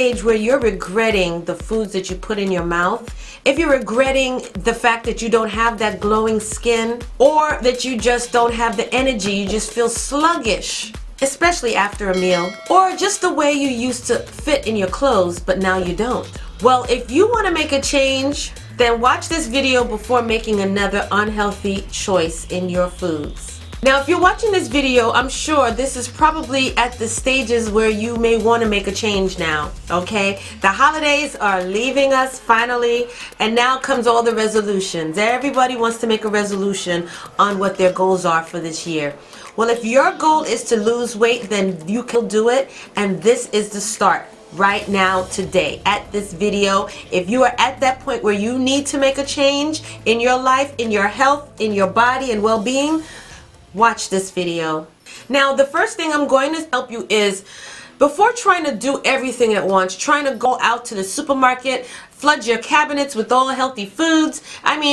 stage where you're regretting the foods that you put in your mouth, if you're regretting the fact that you don't have that glowing skin, or that you just don't have the energy, you just feel sluggish, especially after a meal, or just the way you used to fit in your clothes but now you don't. Well, if you want to make a change, then watch this video before making another unhealthy choice in your foods. Now, if you're watching this video, I'm sure this is probably at the stages where you may want to make a change now, okay? The holidays are leaving us finally, and now comes all the resolutions. Everybody wants to make a resolution on what their goals are for this year. Well, if your goal is to lose weight, then you can do it, and this is the start. Right now, today, at this video. If you are at that point where you need to make a change in your life, in your health, in your body and well-being, watch this video. Now, the first thing I'm going to help you is, before trying to do everything at once, trying to go out to the supermarket, flood your cabinets with all healthy foods,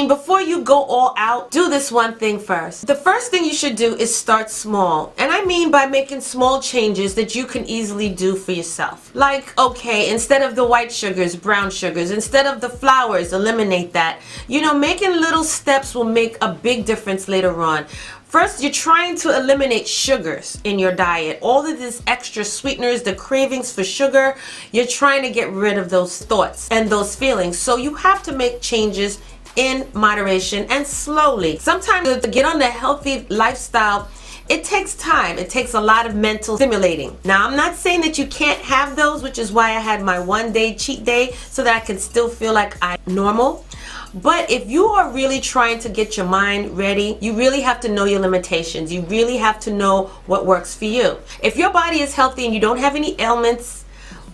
before you go all out, do this one thing first. The first thing you should do is start small. And I mean by making small changes that you can easily do for yourself. Like, okay, instead of the white sugars, brown sugars. Instead of the flours, eliminate that. You know, making little steps will make a big difference later on. First, you're trying to eliminate sugars in your diet. All of these extra sweeteners, the cravings for sugar, you're trying to get rid of those thoughts and those feelings. So you have to make changes in moderation and slowly. Sometimes to get on the healthy lifestyle, it takes time. It takes a lot of mental stimulating. Now, I'm not saying that you can't have those, which is why I had my one-day cheat day so that I can still feel like I'm normal. But if you are really trying to get your mind ready, you really have to know your limitations. You really have to know what works for you. If your body is healthy and you don't have any ailments,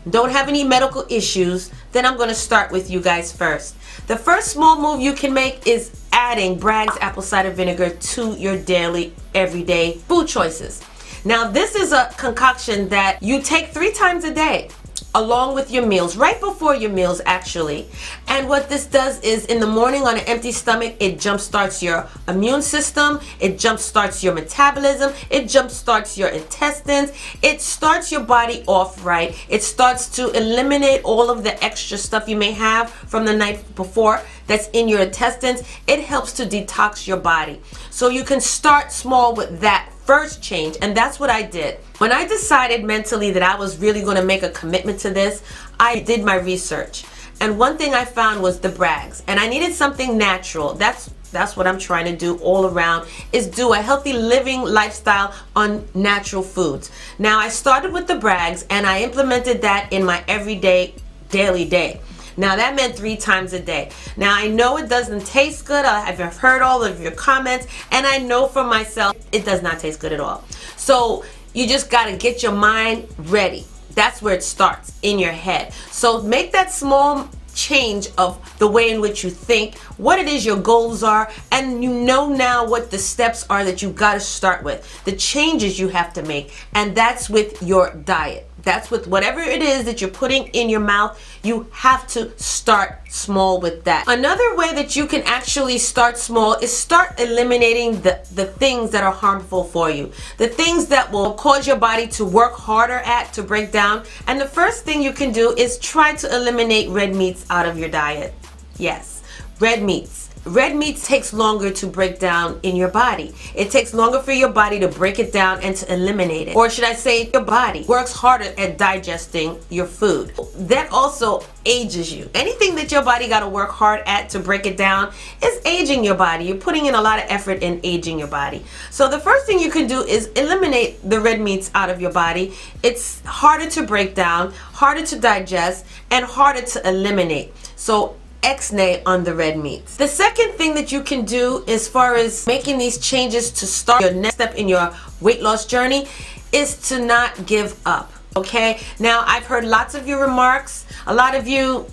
don't have any medical issues, then I'm going to start with you guys first. The first small move you can make is adding Bragg's apple cider vinegar to your daily, everyday food choices. Now, this is a concoction that you take 3 times a day, along with your meals, right before your meals actually. And what this does is, in the morning on an empty stomach, it jumpstarts your immune system, it jumpstarts your metabolism, it jumpstarts your intestines, it starts your body off right, it starts to eliminate all of the extra stuff you may have from the night before that's in your intestines. It helps to detox your body. So you can start small with that first change, and that's what I did. When I decided mentally that I was really going to make a commitment to this, I did my research. And one thing I found was the Bragg's, and I needed something natural. That's what I'm trying to do all around, is do a healthy living lifestyle on natural foods. Now, I started with the Bragg's and I implemented that in my everyday, daily day. Now, that meant 3 times a day. Now, I know it doesn't taste good. I've heard all of your comments, and I know for myself it does not taste good at all. So you just got to get your mind ready. That's where it starts, in your head. So make that small change of the way in which you think, what it is your goals are, and you know now what the steps are that you got to start with, the changes you have to make, and that's with your diet. That's with whatever it is that you're putting in your mouth. You have to start small with that. Another way that you can actually start small is start eliminating the things that are harmful for you. The things that will cause your body to work harder to break down. And the first thing you can do is try to eliminate red meats out of your diet. Yes, red meats. Red meat takes longer to break down in your body. It takes longer for your body to break it down and to eliminate it. Or should I say, your body works harder at digesting your food. That also ages you. Anything that your body got to work hard at to break it down is aging your body. You're putting in a lot of effort in aging your body. So the first thing you can do is eliminate the red meats out of your body. It's harder to break down, harder to digest, and harder to eliminate. So X-nay on the red meats. The second thing that you can do as far as making these changes to start your next step in your weight loss journey is to not give up. Okay, now I've heard lots of your remarks. A lot of you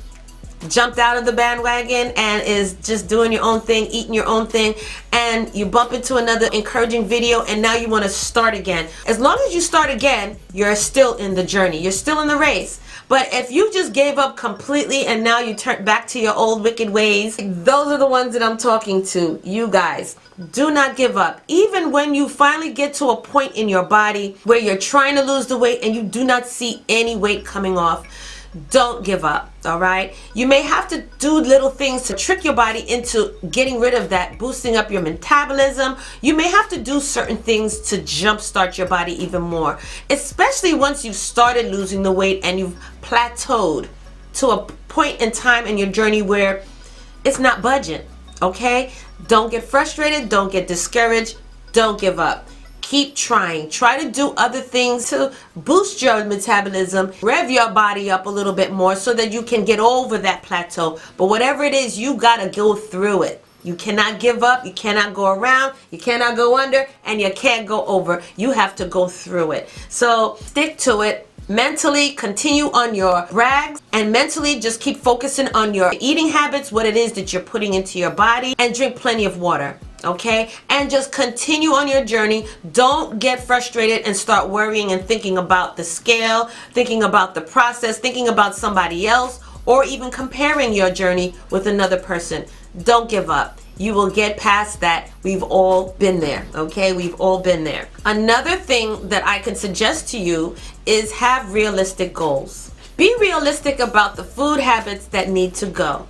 jumped out of the bandwagon and is just doing your own thing, eating your own thing, and you bump into another encouraging video and now you want to start again. As long as you start again, you're still in the journey, you're still in the race. But if you just gave up completely and now you turn back to your old wicked ways, those are the ones that I'm talking to. You guys, do not give up. Even when you finally get to a point in your body where you're trying to lose the weight and you do not see any weight coming off, don't give up, all right? You may have to do little things to trick your body into getting rid of that, boosting up your metabolism. You may have to do certain things to jumpstart your body even more, especially once you've started losing the weight and you've plateaued to a point in time in your journey where it's not budging, okay? Don't get frustrated, don't get discouraged, don't give up. Keep trying. Try to do other things to boost your metabolism, rev your body up a little bit more so that you can get over that plateau. But whatever it is, you got to go through it. You cannot give up, you cannot go around, you cannot go under, and you can't go over. You have to go through it. So stick to it. Mentally continue on your rags, and mentally just keep focusing on your eating habits, what it is that you're putting into your body, and drink plenty of water. Okay, and just continue on your journey. Don't get frustrated and start worrying and thinking about the scale, thinking about the process, thinking about somebody else, or even comparing your journey with another person. Don't give up. You will get past that. We've all been there, okay? We've all been there. Another thing that I can suggest to you is have realistic goals. Be realistic about the food habits that need to go.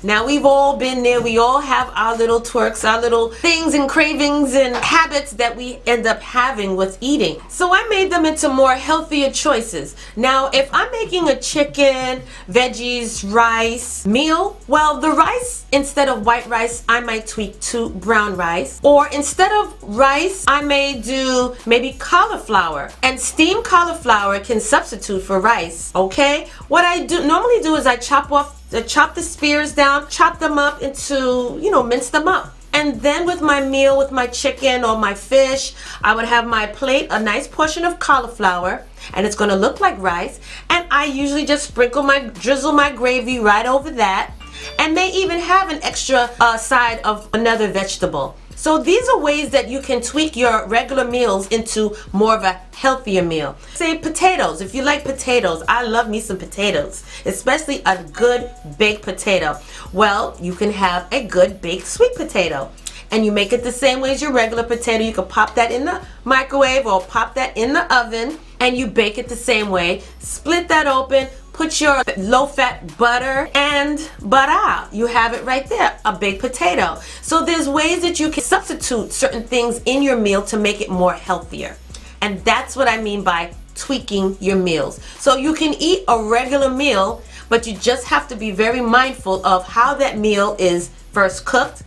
Now, we've all been there. We all have our little twerks, our little things and cravings and habits that we end up having with eating. So I made them into more healthier choices. Now, if I'm making a chicken, veggies, rice meal, well, the rice, instead of white rice, I might tweak to brown rice. Or instead of rice, I may do maybe cauliflower. And steamed cauliflower can substitute for rice, okay? What I normally do is I chop the spears down, chop them up into, mince them up. And then with my meal, with my chicken or my fish, I would have my plate, a nice portion of cauliflower, and it's going to look like rice. And I usually just drizzle my gravy right over that, and may even have an extra side of another vegetable. So these are ways that you can tweak your regular meals into more of a healthier meal. Say potatoes. If you like potatoes, I love me some potatoes, especially a good baked potato. Well, you can have a good baked sweet potato. And you make it the same way as your regular potato. You can pop that in the microwave or pop that in the oven, and you bake it the same way. Split that open. Put your low-fat butter and butter. You have it right there, a baked potato. So there's ways that you can substitute certain things in your meal to make it more healthier. And that's what I mean by tweaking your meals. So you can eat a regular meal, but you just have to be very mindful of how that meal is first cooked.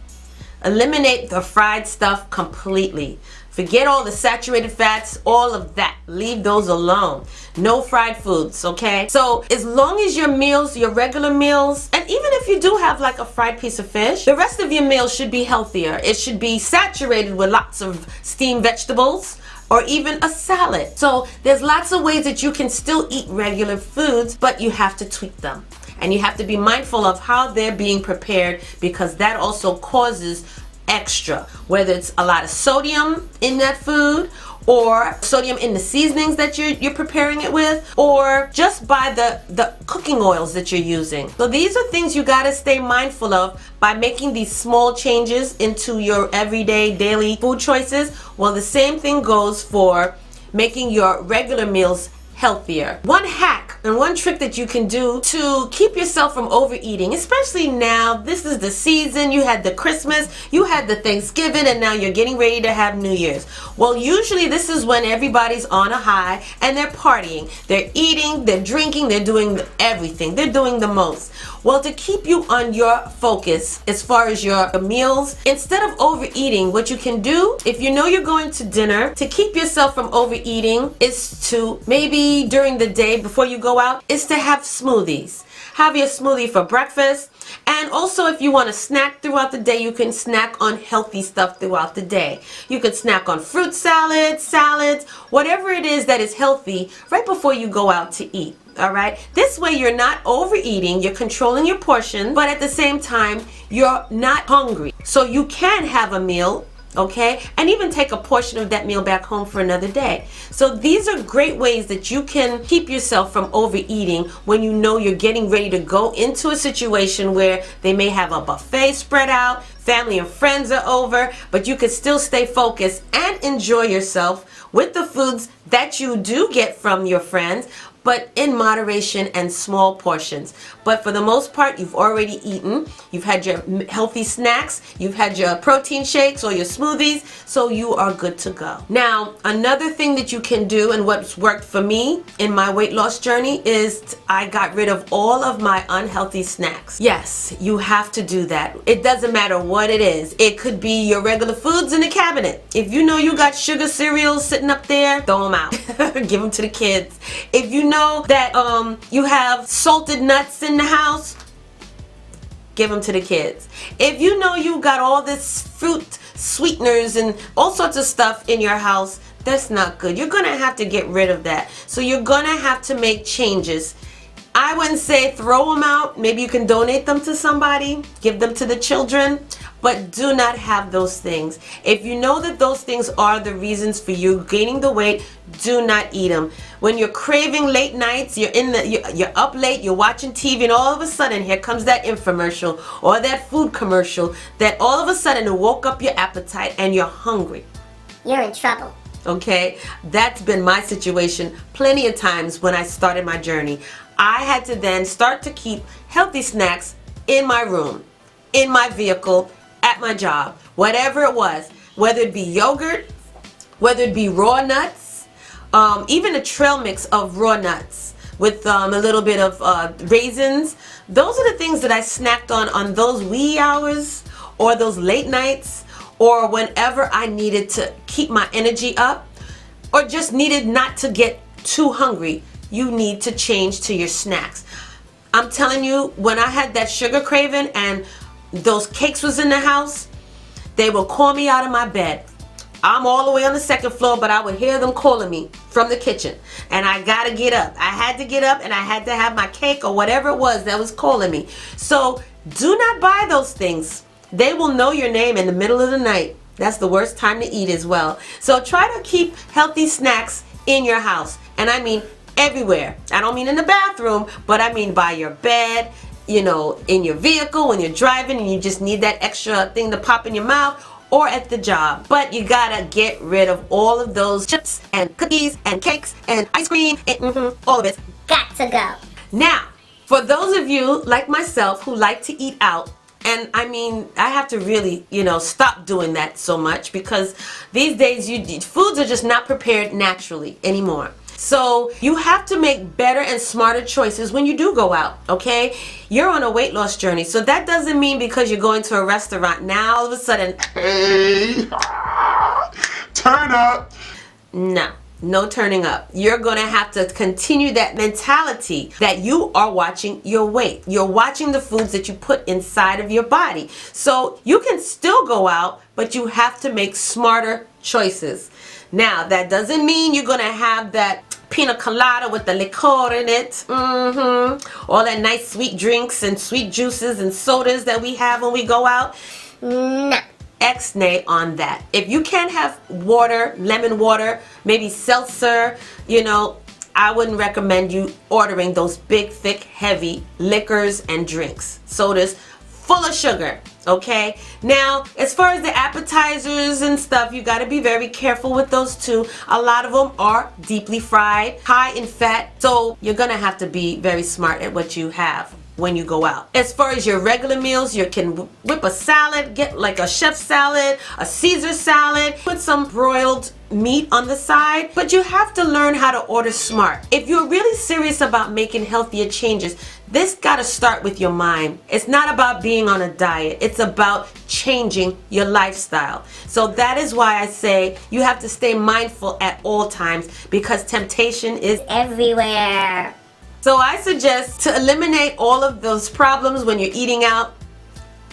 Eliminate the fried stuff completely. Forget all the saturated fats, all of that. Leave those alone. No fried foods, okay? So as long as your meals, your regular meals, and even if you do have like a fried piece of fish, the rest of your meals should be healthier. It should be saturated with lots of steamed vegetables or even a salad. So there's lots of ways that you can still eat regular foods, but you have to tweak them. And you have to be mindful of how they're being prepared, because that also causes extra, whether it's a lot of sodium in that food, or sodium in the seasonings that you're preparing it with, or just by the cooking oils that you're using. So these are things you got to stay mindful of by making these small changes into your everyday daily food choices. Well, the same thing goes for making your regular meals healthier. One hack and one trick that you can do to keep yourself from overeating, especially now, this is the season, you had the Christmas, you had the Thanksgiving, and now you're getting ready to have New Year's. Well, usually this is when everybody's on a high and they're partying, they're eating, they're drinking, they're doing everything, they're doing the most. Well, to keep you on your focus as far as your meals, instead of overeating, what you can do, if you know you're going to dinner, to keep yourself from overeating is to maybe during the day before you go out, is to have smoothies. Have your smoothie for breakfast. And also, if you want to snack throughout the day, you can snack on healthy stuff throughout the day. You could snack on fruit salads, whatever it is that is healthy right before you go out to eat. All right. This way you're not overeating, you're controlling your portion, but at the same time, you're not hungry. So you can have a meal, okay, and even take a portion of that meal back home for another day. So these are great ways that you can keep yourself from overeating when you know you're getting ready to go into a situation where they may have a buffet spread out, family and friends are over, but you can still stay focused and enjoy yourself with the foods that you do get from your friends, but in moderation and small portions. But for the most part, you've already eaten. You've had your healthy snacks. You've had your protein shakes or your smoothies. So you are good to go. Now, another thing that you can do, and what's worked for me in my weight loss journey, is I got rid of all of my unhealthy snacks. Yes, you have to do that. It doesn't matter what it is. It could be your regular foods in the cabinet. If you know you got sugar cereals sitting up there, throw them out. Give them to the kids. If you know that you have salted nuts in the house, give them to the kids. If you know you got all this fruit sweeteners and all sorts of stuff in your house, that's not good. You're gonna have to get rid of that. So you're gonna have to make changes. I wouldn't say throw them out. Maybe you can donate them to somebody, give them to the children, but do not have those things. If you know that those things are the reasons for you gaining the weight, do not eat them. When you're craving late nights, you're up late, you're watching TV, and all of a sudden here comes that infomercial or that food commercial that all of a sudden it woke up your appetite and you're hungry. You're in trouble. Okay, that's been my situation plenty of times when I started my journey. I had to then start to keep healthy snacks in my room, in my vehicle, at my job, whatever it was, whether it be yogurt, whether it be raw nuts, even a trail mix of raw nuts with a little bit of raisins. Those are the things that I snacked on those wee hours or those late nights, or whenever I needed to keep my energy up or just needed not to get too hungry. You need to change to your snacks. I'm telling you, when I had that sugar craving and those cakes was in the house, they would call me out of my bed. I'm all the way on the second floor, but I would hear them calling me from the kitchen. And I gotta get up. I had to get up and I had to have my cake or whatever it was that was calling me. So do not buy those things. They will know your name in the middle of the night. That's the worst time to eat as well. So try to keep healthy snacks in your house. And I mean everywhere. I don't mean in the bathroom, but I mean by your bed, you know, in your vehicle when you're driving and you just need that extra thing to pop in your mouth, or at the job. But you gotta get rid of all of those chips and cookies and cakes and ice cream and all of it. Got to go. Now, for those of you like myself who like to eat out, and I mean, I have to really, stop doing that so much because these days foods are just not prepared naturally anymore. So you have to make better and smarter choices when you do go out, okay? You're on a weight loss journey. So that doesn't mean because you're going to a restaurant now all of a sudden, hey, turn up. No turning up. You're going to have to continue that mentality that you are watching your weight. You're watching the foods that you put inside of your body. So you can still go out, but you have to make smarter choices. Now, that doesn't mean you're going to have that pina colada with the liqueur in it. All that nice sweet drinks and sweet juices and sodas that we have when we go out. No. X-nay on that. If you can't have water, lemon water, maybe seltzer, I wouldn't recommend you ordering those big, thick, heavy liquors and drinks, sodas full of sugar, okay? Now, as far as the appetizers and stuff, you got to be very careful with those too. A lot of them are deeply fried, high in fat, so you're gonna have to be very smart at what you have when you go out. As far as your regular meals, you can whip a salad, get like a chef salad, a Caesar salad, put some broiled meat on the side, but you have to learn how to order smart. If you're really serious about making healthier changes, this gotta start with your mind. It's not about being on a diet. It's about changing your lifestyle. So that is why I say you have to stay mindful at all times because temptation is everywhere. So I suggest to eliminate all of those problems when you're eating out,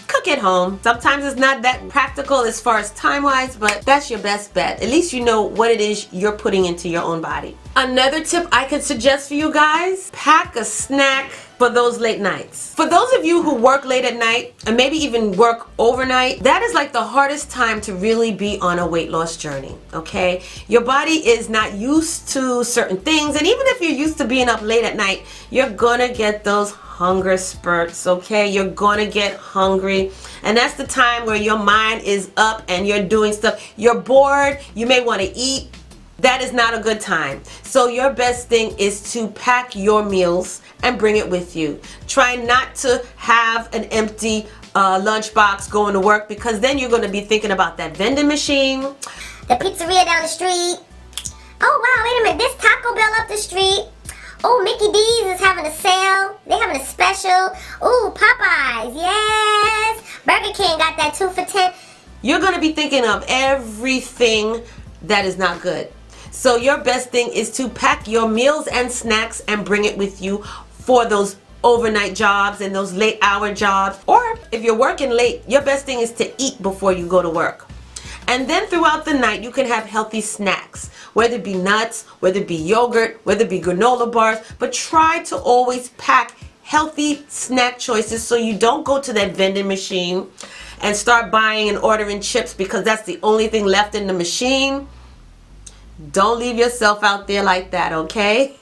cook at home. Sometimes it's not that practical as far as time-wise, but that's your best bet. At least you know what it is you're putting into your own body. Another tip I could suggest for you guys, pack a snack for those late nights. For those of you who work late at night and maybe even work overnight, that is like the hardest time to really be on a weight loss journey, okay? Your body is not used to certain things, and even if you're used to being up late at night, you're gonna get those hunger spurts, okay? You're gonna get hungry, and that's the time where your mind is up and you're doing stuff. You're bored, you may want to eat, that is not a good time. So your best thing is to pack your meals and bring it with you. Try not to have an empty lunchbox going to work, because then you're going to be thinking about that vending machine, The pizzeria down the street. Oh wow, wait a minute, this Taco Bell up the street. Oh, Mickey D's is having a sale. They're having a special. Ooh, Popeyes, yes. Burger King got that 2 for $10. You're going to be thinking of everything that is not good. So your best thing is to pack your meals and snacks and bring it with you for those overnight jobs and those late hour jobs. Or if you're working late, your best thing is to eat before you go to work. And then throughout the night, you can have healthy snacks, whether it be nuts, whether it be yogurt, whether it be granola bars, but try to always pack healthy snack choices so you don't go to that vending machine and start buying and ordering chips because that's the only thing left in the machine. Don't leave yourself out there like that, okay?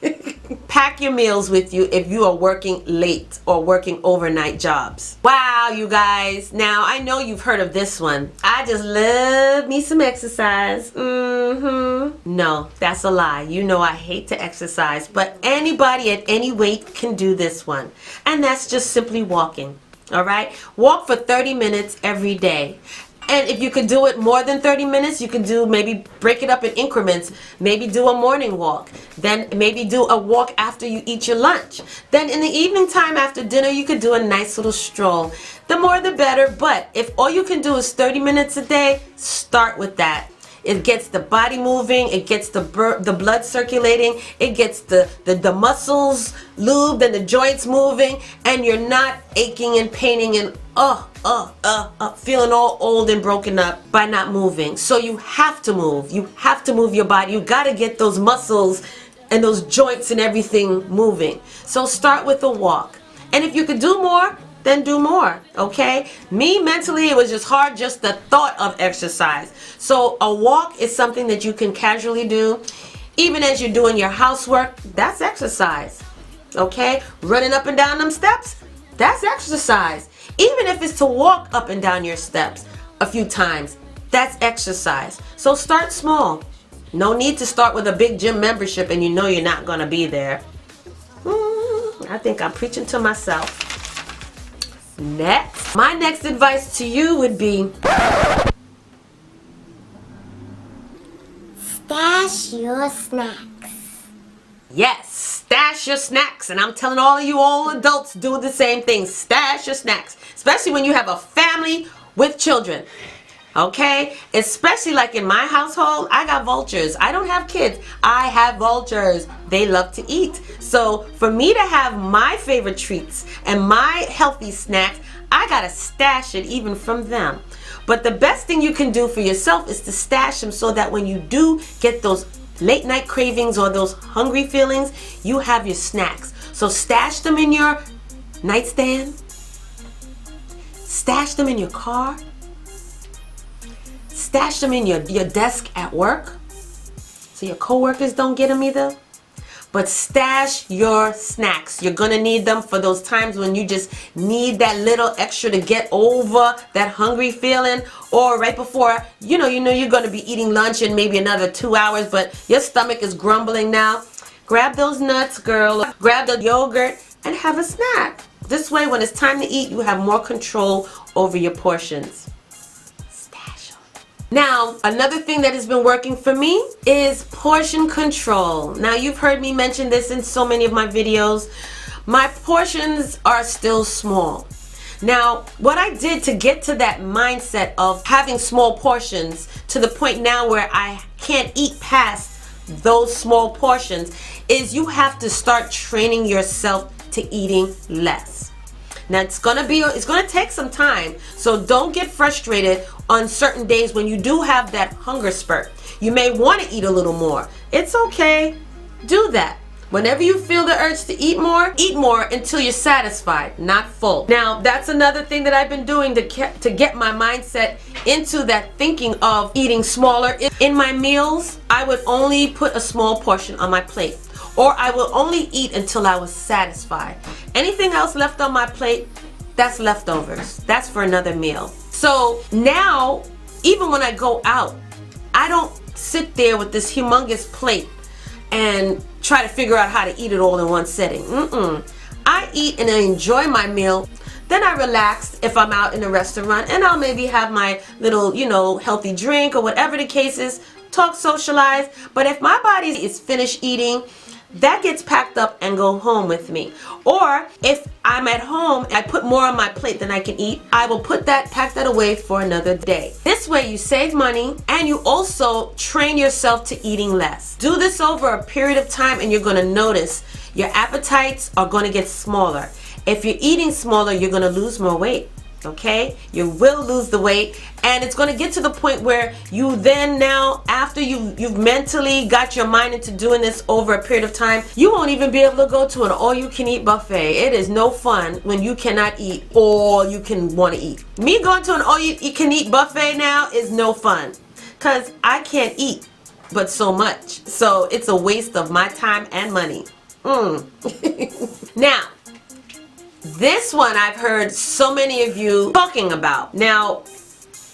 Pack your meals with you if you are working late or working overnight jobs. Wow, you guys. Now, I know you've heard of this one. I just love me some exercise. No, that's a lie. You know I hate to exercise, but anybody at any weight can do this one. And that's just simply walking, all right? Walk for 30 minutes every day. And if you could do it more than 30 minutes, you can do, maybe break it up in increments. Maybe do a morning walk. Then maybe do a walk after you eat your lunch. Then in the evening time after dinner, you could do a nice little stroll. The more the better, but if all you can do is 30 minutes a day, start with that. It gets the body moving, it gets the blood circulating, it gets the muscles lubed and the joints moving, and you're not aching and paining and feeling all old and broken up by not moving. So you have to move. You have to move your body. You got to get those muscles and those joints and everything moving. So start with a walk. And if you could do more, then do more, okay? Me, mentally, it was just hard, just the thought of exercise. So a walk is something that you can casually do. Even as you're doing your housework, that's exercise, okay? Running up and down them steps, that's exercise. Even if it's to walk up and down your steps a few times, that's exercise. So start small. No need to start with a big gym membership and you know you're not gonna be there. I think I'm preaching to myself. Next, my next advice to you would be Stash your snacks. yes, stash your snacks. And I'm telling all of you all adults, do the same thing. Stash your snacks, especially when you have a family with children. Okay, especially like in my household, I got vultures. I don't have kids. I have vultures. They love to eat. So for me to have my favorite treats and my healthy snacks, I gotta stash it even from them. But the best thing you can do for yourself is to stash them so that when you do get those late night cravings or those hungry feelings, you have your snacks. So stash them in your nightstand. Stash them in your car. Stash them in your desk at work so your coworkers don't get them either. But stash your snacks. You're gonna need them for those times when you just need that little extra to get over that hungry feeling, or right before you know you're gonna be eating lunch in maybe another 2 hours, but your stomach is grumbling now. Grab those nuts, girl. Grab the yogurt and have a snack. This way, when it's time to eat, you have more control over your portions. Now, another thing that has been working for me is portion control. Now, you've heard me mention this in so many of my videos. My portions are still small. Now, what I did to get to that mindset of having small portions to the point now where I can't eat past those small portions is you have to start training yourself to eating less. Now it's gonna take some time, so don't get frustrated on certain days when you do have that hunger spurt. You may want to eat a little more. It's okay. Do that. Whenever you feel the urge to eat more until you're satisfied, not full. Now, that's another thing that I've been doing to get my mindset into that thinking of eating smaller. In my meals, I would only put a small portion on my plate, or I will only eat until I was satisfied. Anything else left on my plate, that's leftovers. That's for another meal. So now, even when I go out, I don't sit there with this humongous plate and try to figure out how to eat it all in one setting. I eat and I enjoy my meal. Then I relax if I'm out in a restaurant, and I'll maybe have my little, healthy drink or whatever the case is, talk, socialize. But if my body is finished eating, that gets packed up and go home with me. Or if I'm at home, I put more on my plate than I can eat, I will pack that away for another day. This way you save money and you also train yourself to eating less. Do this over a period of time and you're going to notice your appetites are going to get smaller. If you're eating smaller, you're going to lose more weight. Okay, you will lose the weight, and it's going to get to the point where you then now, after you've mentally got your mind into doing this over a period of time, you won't even be able to go to an all-you-can-eat buffet. It is no fun when you cannot eat all you can want to eat. Me going to an all-you-can-eat buffet now is no fun, because I can't eat but so much. So it's a waste of my time and money. Now, this one I've heard so many of you talking about. Now,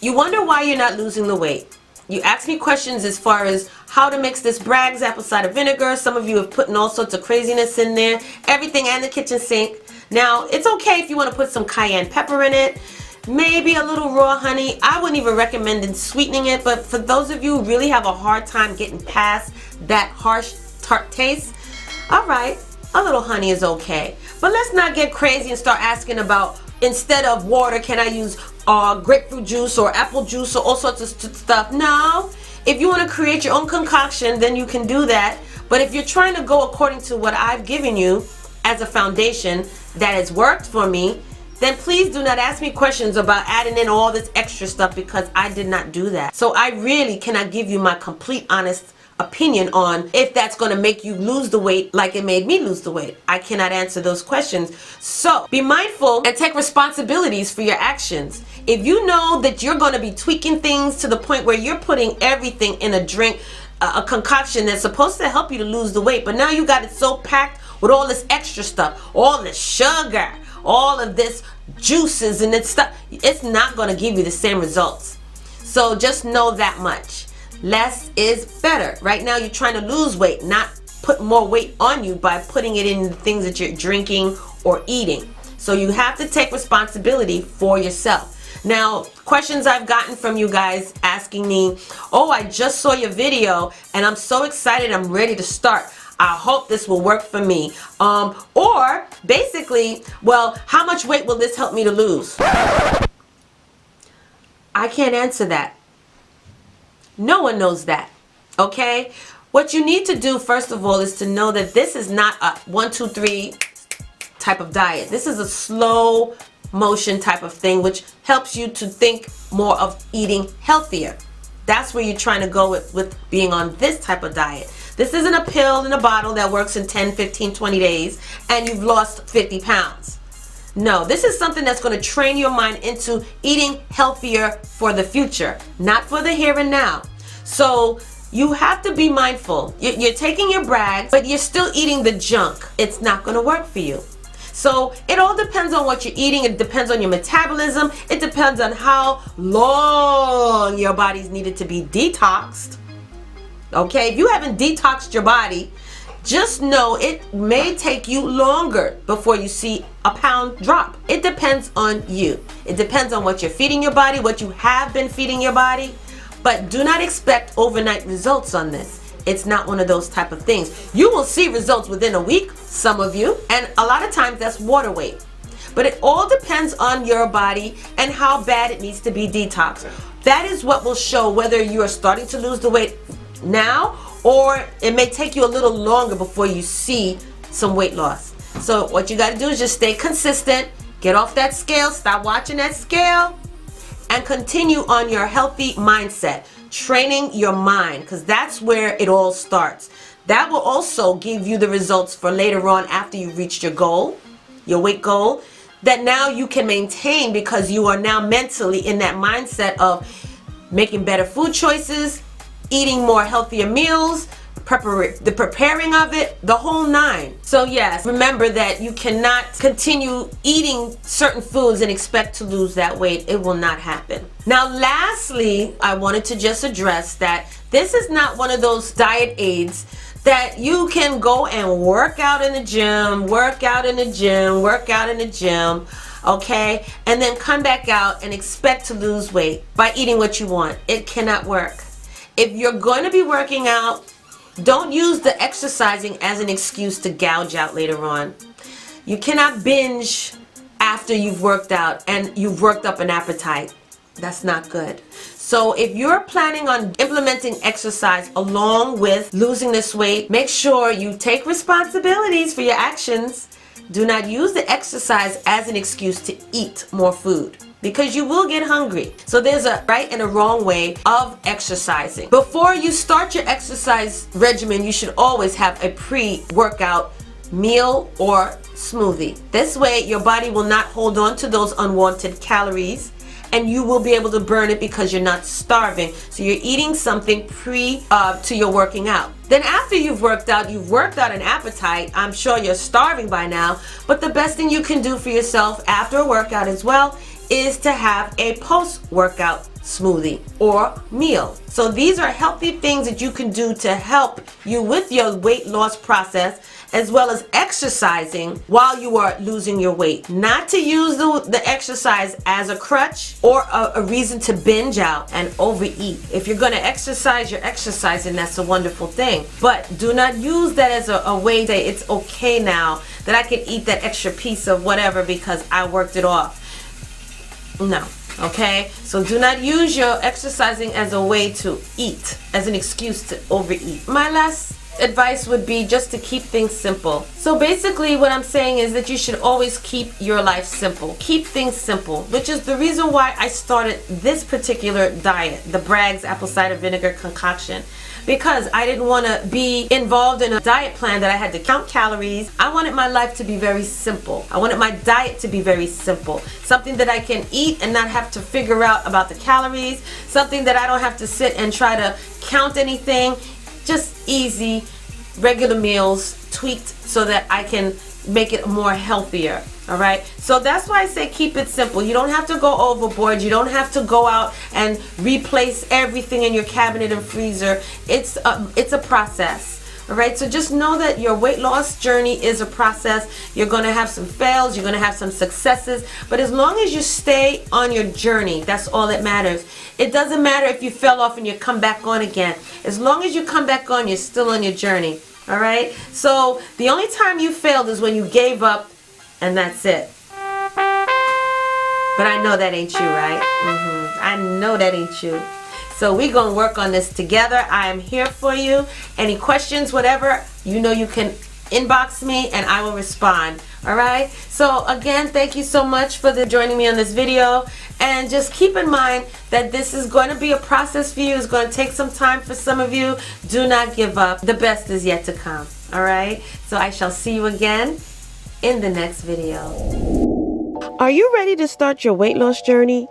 you wonder why you're not losing the weight. You ask me questions as far as how to mix this Bragg's apple cider vinegar. Some of you have put in all sorts of craziness in there. Everything and the kitchen sink. Now, it's okay if you want to put some cayenne pepper in it. Maybe a little raw honey. I wouldn't even recommend sweetening it, but for those of you who really have a hard time getting past that harsh, tart taste, alright, a little honey is okay. But let's not get crazy and start asking about, instead of water, can I use grapefruit juice or apple juice or all sorts of stuff? No. If you want to create your own concoction, then you can do that. But if you're trying to go according to what I've given you as a foundation that has worked for me, then please do not ask me questions about adding in all this extra stuff, because I did not do that. So I really cannot give you my complete honest opinion on if that's going to make you lose the weight like it made me lose the weight. I cannot answer those questions. So be mindful and take responsibilities for your actions. If you know that you're going to be tweaking things to the point where you're putting everything in a drink, a concoction that's supposed to help you to lose the weight, but now you got it so packed with all this extra stuff, all this sugar, all of this juices and this stuff, it's not going to give you the same results. So just know that much. Less is better. Right now you're trying to lose weight, not put more weight on you by putting it in the things that you're drinking or eating. So you have to take responsibility for yourself. Now, questions I've gotten from you guys asking me, oh, I just saw your video and I'm so excited, I'm ready to start. I hope this will work for me. Or basically, well, how much weight will this help me to lose? I can't answer that. No one knows that, okay? What you need to do, first of all, is to know that this is not a 1, 2, 3 type of diet. This is a slow motion type of thing, which helps you to think more of eating healthier. That's where you're trying to go with being on this type of diet. This isn't a pill in a bottle that works in 10, 15, 20 days and you've lost 50 pounds. No, this is something that's going to train your mind into eating healthier for the future, not for the here and now. So you have to be mindful. You're taking your Bragg's, but you're still eating the junk. It's not going to work for you. So it all depends on what you're eating. It depends on your metabolism. It depends on how long your body's needed to be detoxed. Okay, if you haven't detoxed your body, just know it may take you longer before you see a pound drop. It depends on you. It depends on what you're feeding your body, what you have been feeding your body. But do not expect overnight results on this. It's not one of those type of things. You will see results within a week, some of you, and a lot of times that's water weight. But it all depends on your body and how bad it needs to be detoxed. That is what will show whether you are starting to lose the weight now, or it may take you a little longer before you see some weight loss. So what you got to do is just stay consistent, get off that scale, stop watching that scale, and continue on your healthy mindset, training your mind, because that's where it all starts. That will also give you the results for later on after you've reached your goal, your weight goal, that now you can maintain, because you are now mentally in that mindset of making better food choices, eating more healthier meals, the preparing of it, the whole nine. So yes, remember that you cannot continue eating certain foods and expect to lose that weight. It will not happen. Now lastly, I wanted to just address that this is not one of those diet aids that you can go and work out in the gym, okay, and then come back out and expect to lose weight by eating what you want. It cannot work. If you're going to be working out, don't use the exercising as an excuse to gouge out later on. You cannot binge after you've worked out and you've worked up an appetite. That's not good. So if you're planning on implementing exercise along with losing this weight, make sure you take responsibilities for your actions. Do not use the exercise as an excuse to eat more food, because you will get hungry. So there's a right and a wrong way of exercising. Before you start your exercise regimen, you should always have a pre-workout meal or smoothie. This way your body will not hold on to those unwanted calories, and you will be able to burn it because you're not starving. So you're eating something to your working out. Then after you've worked out an appetite. I'm sure you're starving by now, but the best thing you can do for yourself after a workout as well is to have a post-workout smoothie or meal. So these are healthy things that you can do to help you with your weight loss process, as well as exercising while you are losing your weight. Not to use the exercise as a crutch or a reason to binge out and overeat. If you're gonna exercise, you're exercising, that's a wonderful thing. But do not use that as a way to say it's okay now that I can eat that extra piece of whatever because I worked it off. No. Okay, so do not use your exercising as a way to eat, as an excuse to overeat. My last advice would be just to keep things simple. So basically what I'm saying is that you should always keep your life simple. Keep things simple, which is the reason why I started this particular diet, the Bragg's apple cider vinegar concoction. Because I didn't want to be involved in a diet plan that I had to count calories. I wanted my life to be very simple. I wanted my diet to be very simple. Something that I can eat and not have to figure out about the calories. Something that I don't have to sit and try to count anything. Just easy, regular meals, tweaked so that I can make it more healthier. Alright, so that's why I say keep it simple. You don't have to go overboard. You don't have to go out and replace everything in your cabinet and freezer. It's a process. Alright, so just know that your weight loss journey is a process. You're going to have some fails, you're going to have some successes, but as long as you stay on your journey, that's all that matters. It doesn't matter if you fell off and you come back on again. As long as you come back on, you're still on your journey. Alright, so the only time you failed is when you gave up, and that's it. But I know that ain't you, right? I know that ain't you. So we're going to work on this together. I am here for you. Any questions, whatever, you know you can inbox me and I will respond. Alright? So again, thank you so much for joining me on this video. And just keep in mind that this is going to be a process for you. It's going to take some time for some of you. Do not give up. The best is yet to come. Alright? So I shall see you again in the next video. Are you ready to start your weight loss journey?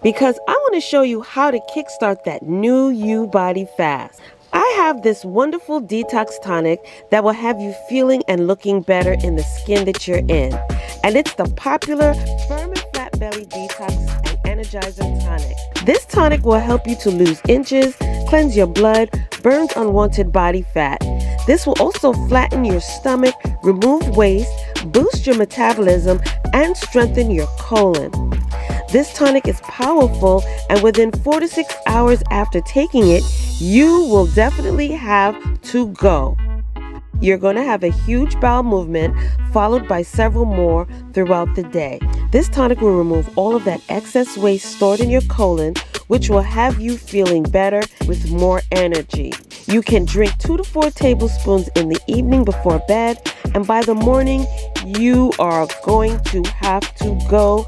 Because I want to show you how to kickstart that new you body fast. I have this wonderful detox tonic that will have you feeling and looking better in the skin that you're in. And it's the popular Firm and Flat Belly Detox and Energizer Tonic. This tonic will help you to lose inches, cleanse your blood, burns unwanted body fat. This will also flatten your stomach, remove waste, boost your metabolism, and strengthen your colon. This tonic is powerful, and within 4 to 6 hours after taking it, you will definitely have to go. You're going to have a huge bowel movement followed by several more throughout the day. This tonic will remove all of that excess waste stored in your colon, which will have you feeling better with more energy. You can drink 2 to 4 tablespoons in the evening before bed, and by the morning, you are going to have to go,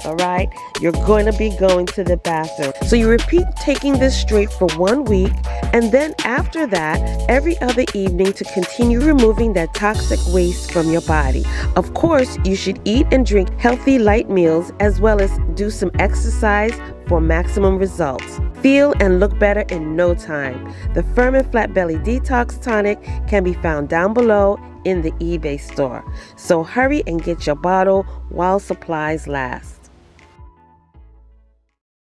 all right? You're going to be going to the bathroom. So you repeat taking this straight for 1 week, and then after that, every other evening to continue removing that toxic waste from your body. Of course, you should eat and drink healthy light meals as well as do some exercise for maximum results. Feel and look better in no time. The Firm and Flat Belly Detox Tonic can be found down below in the eBay store. So hurry and get your bottle while supplies last.